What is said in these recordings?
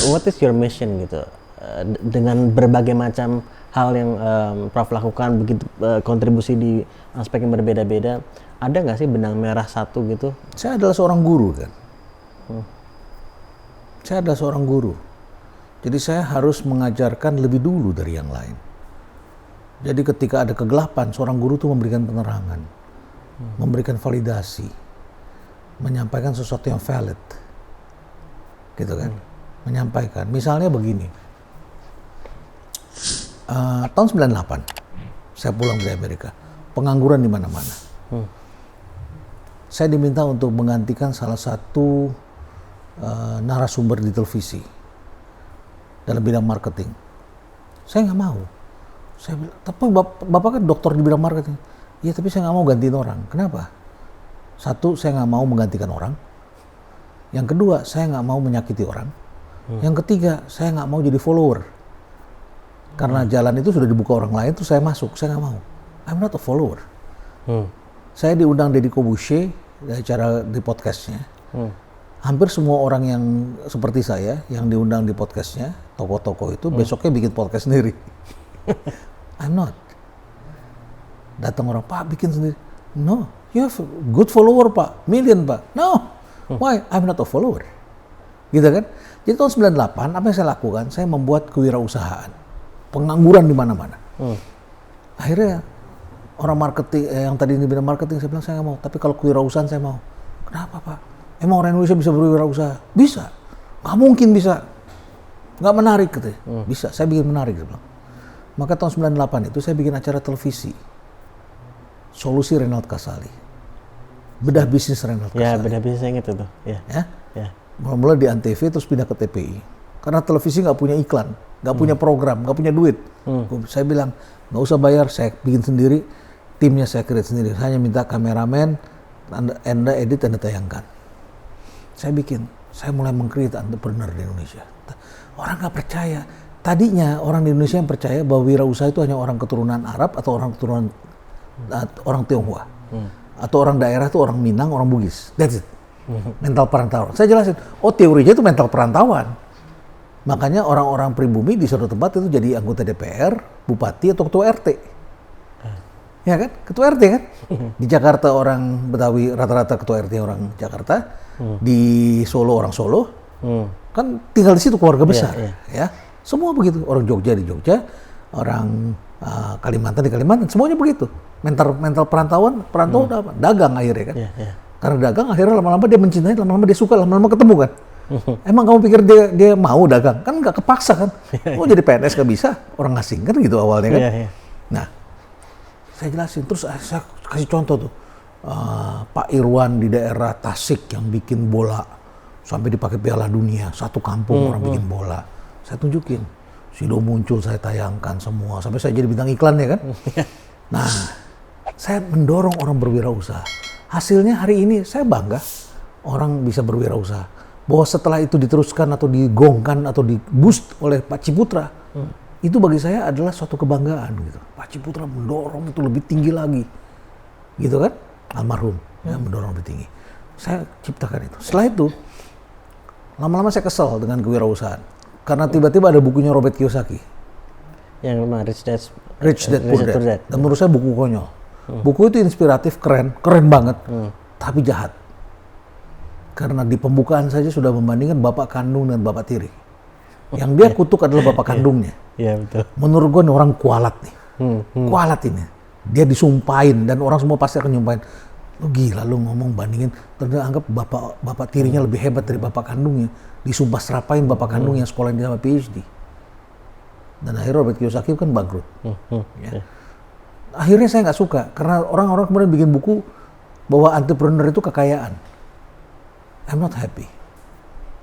what is your mission gitu? Dengan berbagai macam hal yang Prof lakukan, begitu kontribusi di aspek yang berbeda-beda, ada nggak sih benang merah satu gitu? Saya adalah seorang guru kan. Saya adalah seorang guru. Jadi saya harus mengajarkan lebih dulu dari yang lain. Jadi ketika ada kegelapan, seorang guru itu memberikan penerangan, memberikan validasi, menyampaikan sesuatu yang valid, gitu kan? Menyampaikan. Misalnya begini, tahun 98, saya pulang dari Amerika, pengangguran di mana-mana. Saya diminta untuk menggantikan salah satu narasumber di televisi dalam bidang marketing. Saya nggak mau. Saya bilang, tapi bapak kan dokter di bidang marketing. Iya, tapi saya nggak mau gantiin orang. Kenapa? Satu, saya nggak mau menggantikan orang. Yang kedua, saya nggak mau menyakiti orang. Yang ketiga, saya nggak mau jadi follower. Karena jalan itu sudah dibuka orang lain, tuh saya masuk. Saya nggak mau. I'm not a follower. Saya diundang Deddy Corbuzier di acara di podcastnya. Hampir semua orang yang seperti saya yang diundang di podcastnya, tokoh-tokoh itu besoknya bikin podcast sendiri. I'm not. Datang orang, Pak bikin sendiri. No, you have good follower Pak, million Pak. No, why? I'm not a follower. Gitu kan? Jadi tahun 98, apa yang saya lakukan? Saya membuat kewirausahaan. Pengangguran di mana-mana. Akhirnya orang marketing, yang tadi ini bidang marketing, saya bilang saya nggak mau. Tapi kalau kewirausahaan saya mau. Kenapa Pak? Emang orang Indonesia bisa berwirausaha? Bisa. Nggak mungkin bisa. Nggak menarik gitu. Bisa, saya bikin menarik. Saya bilang. Maka tahun 98 itu saya bikin acara televisi. Solusi Renald Kasali. Bedah bisnis Renald Kasali. Ya, bedah bisnis yang itu tuh. Ya. Mula-mula di Antv terus pindah ke TPI. Karena televisi nggak punya iklan, nggak punya program, nggak punya duit. Saya bilang, nggak usah bayar, saya bikin sendiri. Timnya saya create sendiri. Saya hanya minta kameramen, Anda edit, Anda tayangkan. Saya bikin, saya mulai meng-create entrepreneur di Indonesia. Orang nggak percaya. Tadinya orang di Indonesia yang percaya bahwa wirausaha itu hanya orang keturunan Arab atau orang keturunan orang Tionghoa. Atau orang daerah itu orang Minang, orang Bugis. That's it. Mental perantauan. Saya jelasin, teorinya itu mental perantauan. Makanya orang-orang pribumi di suatu tempat itu jadi anggota DPR, bupati atau ketua RT. Ya kan? Ketua RT kan? Di Jakarta orang Betawi rata-rata ketua RT orang Jakarta. Di Solo orang Solo. Kan tinggal di situ keluarga besar. Ya. Semua begitu. Orang Jogja di Jogja, orang Kalimantan di Kalimantan, semuanya begitu. Mental perantauan udah apa? Dagang akhirnya kan. Karena dagang akhirnya lama-lama dia mencintai, lama-lama dia suka, lama-lama ketemu kan. Emang kamu pikir dia mau dagang? Kan nggak kepaksa kan. Oh jadi PNS nggak bisa, orang asing kan gitu awalnya kan. Nah, saya jelasin, terus saya kasih contoh tuh. Pak Irwan di daerah Tasik yang bikin bola sampai dipakai Piala Dunia, satu kampung orang bikin bola. Saya tunjukin, Sido muncul, saya tayangkan semua sampai saya jadi bintang iklan ya kan. Nah, saya mendorong orang berwirausaha. Hasilnya hari ini saya bangga orang bisa berwirausaha. Bahwa setelah itu diteruskan atau digongkan atau di-boost oleh Pak Ciputra, itu bagi saya adalah suatu kebanggaan gitu. Pak Ciputra mendorong itu lebih tinggi lagi, gitu kan? Almarhum, ya, mendorong lebih tinggi. Saya ciptakan itu. Setelah itu, lama-lama saya kesel dengan kewirausahaan. Karena tiba-tiba ada bukunya Robert Kiyosaki. Yang mana? Rich Dad Poor Dad. Dan menurut saya buku konyol. Buku itu inspiratif, keren banget, tapi jahat. Karena di pembukaan saja sudah membandingkan bapak kandung dan bapak tiri. Yang dia kutuk adalah bapak kandungnya. Iya betul. Menurut gue nih orang kualat nih. Kualat ini. Dia disumpahin dan orang semua pasti akan nyumpahin. Lu gila lu ngomong bandingin. Ternyata anggap bapak tirinya lebih hebat dari bapak kandungnya. Disumpah serapain bapak kandungnya sekolah sama PhD. Dan akhirnya Robert Kiyosaki kan bangkrut. Ya. Akhirnya saya nggak suka karena orang-orang kemudian bikin buku bahwa entrepreneur itu kekayaan. I'm not happy.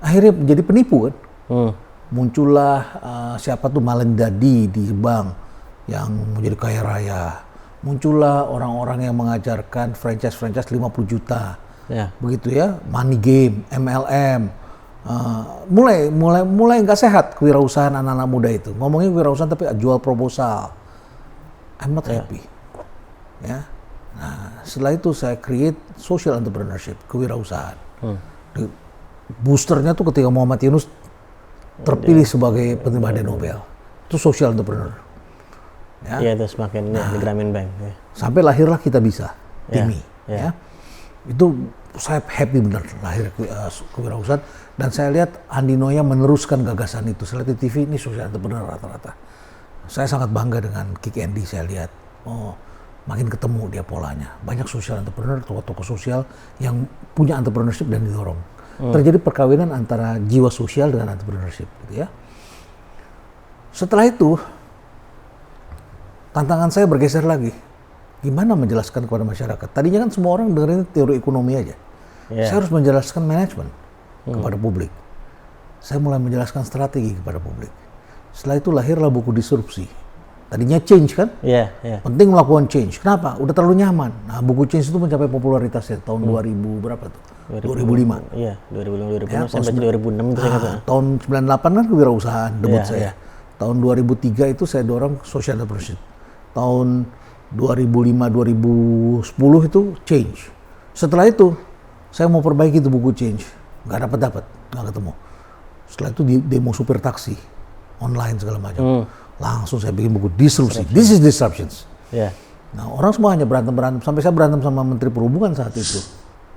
Akhirnya jadi penipu kan. Muncullah siapa tuh Malendadi di bank yang menjadi kaya raya. Muncullah orang-orang yang mengajarkan franchise 50 juta. Begitu ya, money game, MLM. Mulai nggak sehat kewirausahaan anak-anak muda itu. Ngomongnya kewirausahaan tapi jual proposal. I'm not happy. Ya. Nah, setelah itu saya create social entrepreneurship, kewirausahaan. Boosternya tuh ketika Muhammad Yunus terpilih sebagai penerima hadiah Nobel. Itu social entrepreneur. Ya. Iya, itu semakin di Grameen Bank. Ya. Sampai lahirlah Kita Bisa, Timi. Ya. Ya. Itu saya happy benar lahir kewirausahaan, dan saya lihat Andi Noya meneruskan gagasan itu. Saya lihat di TV, ini social entrepreneur rata-rata. Saya sangat bangga dengan Kick Andy. Saya lihat, makin ketemu dia polanya. Banyak social entrepreneur, tokoh-tokoh sosial yang punya entrepreneurship dan didorong. Terjadi perkawinan antara jiwa sosial dengan entrepreneurship, gitu ya. Setelah itu, tantangan saya bergeser lagi. Gimana menjelaskan kepada masyarakat? Tadinya kan semua orang dengerin teori ekonomi aja. Saya harus menjelaskan manajemen kepada publik. Saya mulai menjelaskan strategi kepada publik. Setelah itu lahirlah buku Disrupsi. Tadinya change kan? Penting melakukan change. Kenapa? Udah terlalu nyaman. Nah, buku change itu mencapai popularitasnya tahun 2000 berapa tuh? 2005. Iya, 2005 sampai 2006 itu saya kata. Tahun 98 kan kewirausahaan debut saya. Tahun 2003 itu saya dorong social entrepreneurship. Tahun 2005-2010 itu change. Setelah itu saya mau perbaiki itu buku change, nggak dapat, nggak ketemu. Setelah itu di demo supir taksi online segala macam. Langsung saya bikin buku Disrupsi. This is Disruptions. Nah, orang semua hanya berantem sampai saya berantem sama Menteri Perhubungan saat itu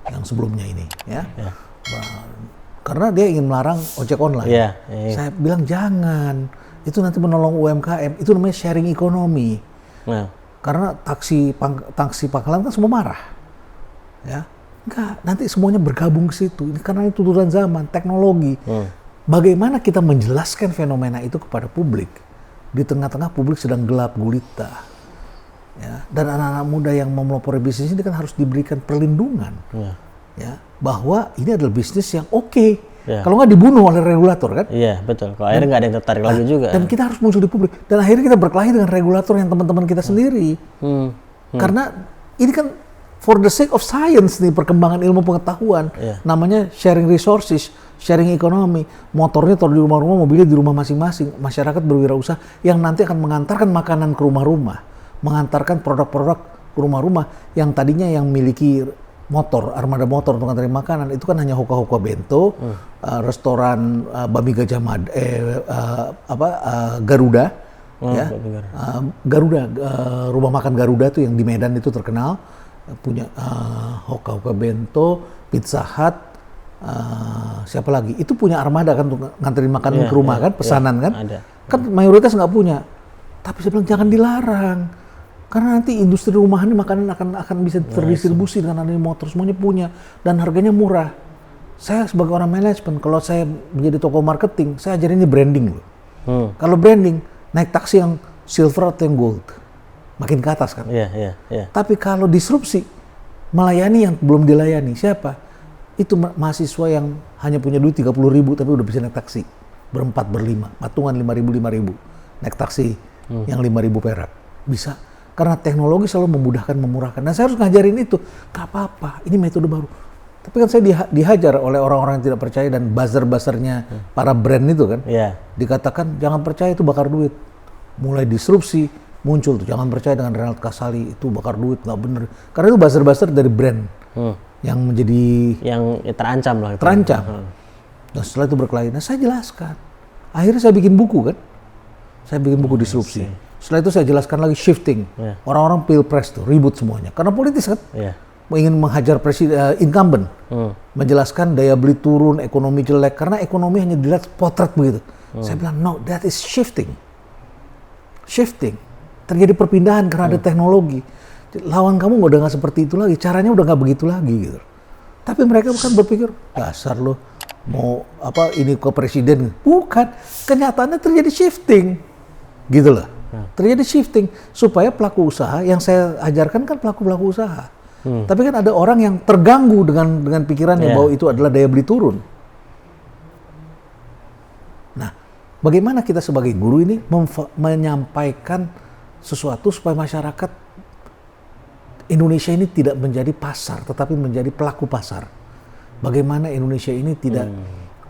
yang sebelumnya ini, ya. Karena dia ingin melarang ojek online. Saya bilang jangan, itu nanti menolong UMKM. Itu namanya sharing ekonomi. Karena taksi pangkalan kan semua marah, ya. Enggak, nanti semuanya bergabung ke situ. Ini karena ini tuntutan zaman, teknologi. Bagaimana kita menjelaskan fenomena itu kepada publik di tengah-tengah publik sedang gelap gulita, ya. Dan anak-anak muda yang mau melopori bisnis ini kan harus diberikan perlindungan, ya, bahwa ini adalah bisnis yang oke. Kalau nggak dibunuh oleh regulator kan? Iya, betul. Kalau akhirnya nggak ada yang tertarik lagi juga. Dan kita harus muncul di publik. Dan akhirnya kita berkelahi dengan regulator yang teman-teman kita sendiri. Karena ini kan for the sake of science nih, perkembangan ilmu pengetahuan. Namanya sharing resources, sharing ekonomi. Motornya taruh di rumah-rumah, mobilnya di rumah masing-masing. Masyarakat berwirausaha yang nanti akan mengantarkan makanan ke rumah-rumah. Mengantarkan produk-produk ke rumah-rumah yang tadinya yang memiliki motor, armada motor untuk nganterin makanan, itu kan hanya Hoka-Hoka Bento, restoran Bami Gajah Mada, Garuda, ya, Garuda, rumah makan Garuda tuh yang di Medan itu terkenal, punya Hoka-Hoka Bento, Pizza Hut, siapa lagi? Itu punya armada kan untuk nganterin makanan ke rumah kan, pesanan kan? Kan mayoritas nggak punya, tapi saya bilang jangan dilarang. Karena nanti industri rumahan ini makanan akan bisa terdistribusi dengan adanya motor, semuanya punya dan harganya murah. Saya sebagai orang manajemen, kalau saya menjadi tokoh marketing, saya ajarin ini branding loh. Kalau branding, naik taksi yang silver atau yang gold, makin ke atas kan. Tapi kalau disrupsi, melayani yang belum dilayani, siapa? Itu mahasiswa yang hanya punya duit 30.000 tapi udah bisa naik taksi berempat berlima, patungan 5.000 naik taksi yang 5.000 perak bisa. Karena teknologi selalu memudahkan, memurahkan. Nah, saya harus ngajarin itu. Gak apa-apa, ini metode baru. Tapi kan saya dihajar oleh orang-orang yang tidak percaya dan buzzer-buzzernya para brand itu kan. Dikatakan jangan percaya itu bakar duit. Mulai disrupsi muncul tuh, jangan percaya dengan Renald Kasali itu bakar duit, nggak bener. Karena itu buzzer-buzzer dari brand yang menjadi yang terancam lah. Terancam. Nah, setelah itu berkelahi. Nah, saya jelaskan. Akhirnya saya bikin buku kan. Saya bikin buku Disrupsi. Setelah itu saya jelaskan lagi shifting. Orang-orang pilpres tuh ribut semuanya karena politis kan. Ingin menghajar presiden incumbent. Menjelaskan daya beli turun, ekonomi jelek karena ekonomi hanya dilihat potret begitu. Saya bilang no, that is shifting. Shifting. Terjadi perpindahan karena ada teknologi. Lawan kamu udah nggak seperti itu lagi, caranya udah nggak begitu lagi gitu. Tapi mereka bukan berpikir dasar lo mau apa ini ke presiden. Bukan, kenyataannya terjadi shifting. Gitu loh. Terjadi shifting supaya pelaku usaha yang saya ajarkan kan pelaku usaha. Tapi kan ada orang yang terganggu dengan pikirannya bahwa itu adalah daya beli turun. Nah, bagaimana kita sebagai guru ini menyampaikan sesuatu supaya masyarakat Indonesia ini tidak menjadi pasar, tetapi menjadi pelaku pasar. Bagaimana Indonesia ini tidak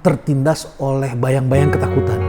tertindas oleh bayang-bayang ketakutan.